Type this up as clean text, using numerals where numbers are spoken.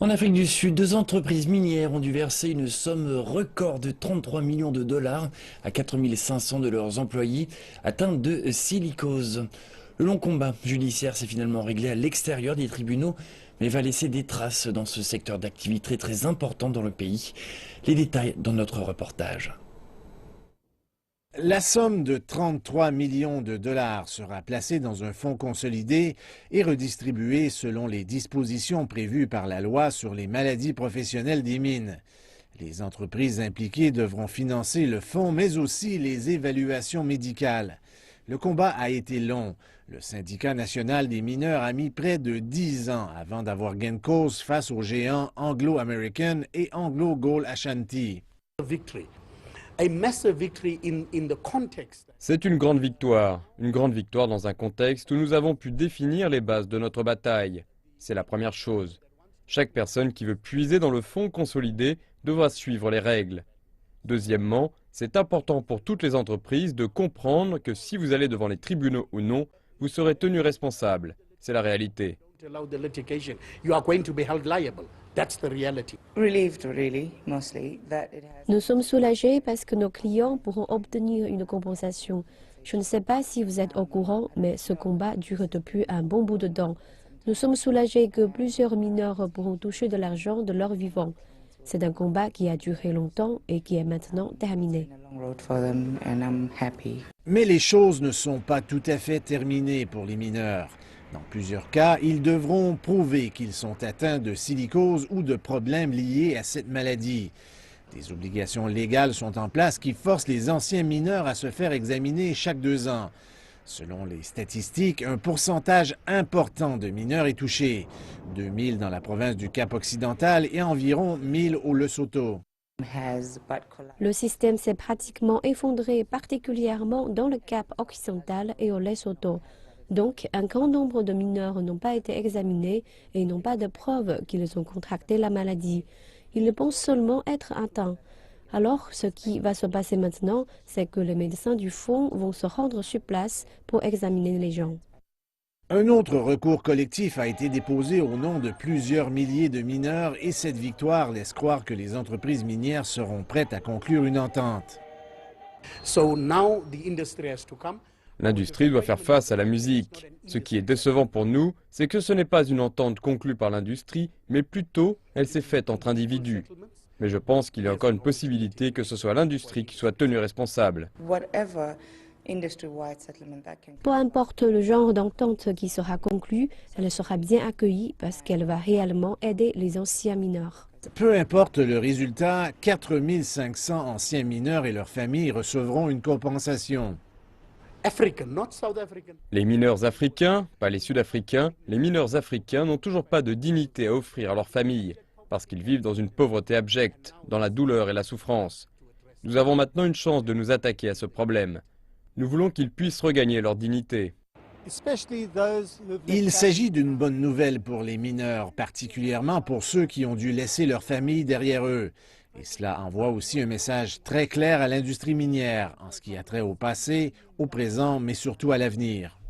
En Afrique du Sud, deux entreprises minières ont dû verser une somme record de 33 millions de dollars à 4500 de leurs employés atteints de silicose. Le long combat judiciaire s'est finalement réglé à l'extérieur des tribunaux, mais va laisser des traces dans ce secteur d'activité très important dans le pays. Les détails dans notre reportage. La somme de 33 millions de dollars sera placée dans un fonds consolidé et redistribuée selon les dispositions prévues par la loi sur les maladies professionnelles des mines. Les entreprises impliquées devront financer le fonds, mais aussi les évaluations médicales. Le combat a été long. Le syndicat national des mineurs a mis près de 10 ans avant d'avoir gain de cause face aux géants Anglo American et Anglo Gold Ashanti. C'est une grande victoire dans un contexte où nous avons pu définir les bases de notre bataille. C'est la première chose. Chaque personne qui veut puiser dans le fonds consolidé devra suivre les règles. Deuxièmement, c'est important pour toutes les entreprises de comprendre que si vous allez devant les tribunaux ou non, vous serez tenu responsable. C'est la réalité. Nous sommes soulagés parce que nos clients pourront obtenir une compensation. Je ne sais pas si vous êtes au courant, mais ce combat dure depuis un bon bout de temps. Nous sommes soulagés que plusieurs mineurs pourront toucher de l'argent de leur vivant. C'est un combat qui a duré longtemps et qui est maintenant terminé. Mais les choses ne sont pas tout à fait terminées pour les mineurs. Dans plusieurs cas, ils devront prouver qu'ils sont atteints de silicose ou de problèmes liés à cette maladie. Des obligations légales sont en place qui forcent les anciens mineurs à se faire examiner chaque 2 ans. Selon les statistiques, un pourcentage important de mineurs est touché. 2000 dans la province du Cap-Occidental et environ 1000 au Lesotho. Le système s'est pratiquement effondré, particulièrement dans le Cap occidental et au Lesotho. Donc, un grand nombre de mineurs n'ont pas été examinés et n'ont pas de preuves qu'ils ont contracté la maladie. Ils pensent seulement être atteints. Alors, ce qui va se passer maintenant, c'est que les médecins du fonds vont se rendre sur place pour examiner les gens. Un autre recours collectif a été déposé au nom de plusieurs milliers de mineurs et cette victoire laisse croire que les entreprises minières seront prêtes à conclure une entente. L'industrie doit faire face à la musique. Ce qui est décevant pour nous, c'est que ce n'est pas une entente conclue par l'industrie, mais plutôt elle s'est faite entre individus. Mais je pense qu'il y a encore une possibilité que ce soit l'industrie qui soit tenue responsable. Peu importe le genre d'entente qui sera conclue, elle sera bien accueillie parce qu'elle va réellement aider les anciens mineurs. Peu importe le résultat, 4500 anciens mineurs et leurs familles recevront une compensation. Les mineurs africains, pas les sud-africains, les mineurs africains n'ont toujours pas de dignité à offrir à leurs familles, parce qu'ils vivent dans une pauvreté abjecte, dans la douleur et la souffrance. Nous avons maintenant une chance de nous attaquer à ce problème. Nous voulons qu'ils puissent regagner leur dignité. Il s'agit d'une bonne nouvelle pour les mineurs, particulièrement pour ceux qui ont dû laisser leur famille derrière eux. Et cela envoie aussi un message très clair à l'industrie minière, en ce qui a trait au passé, au présent, mais surtout à l'avenir.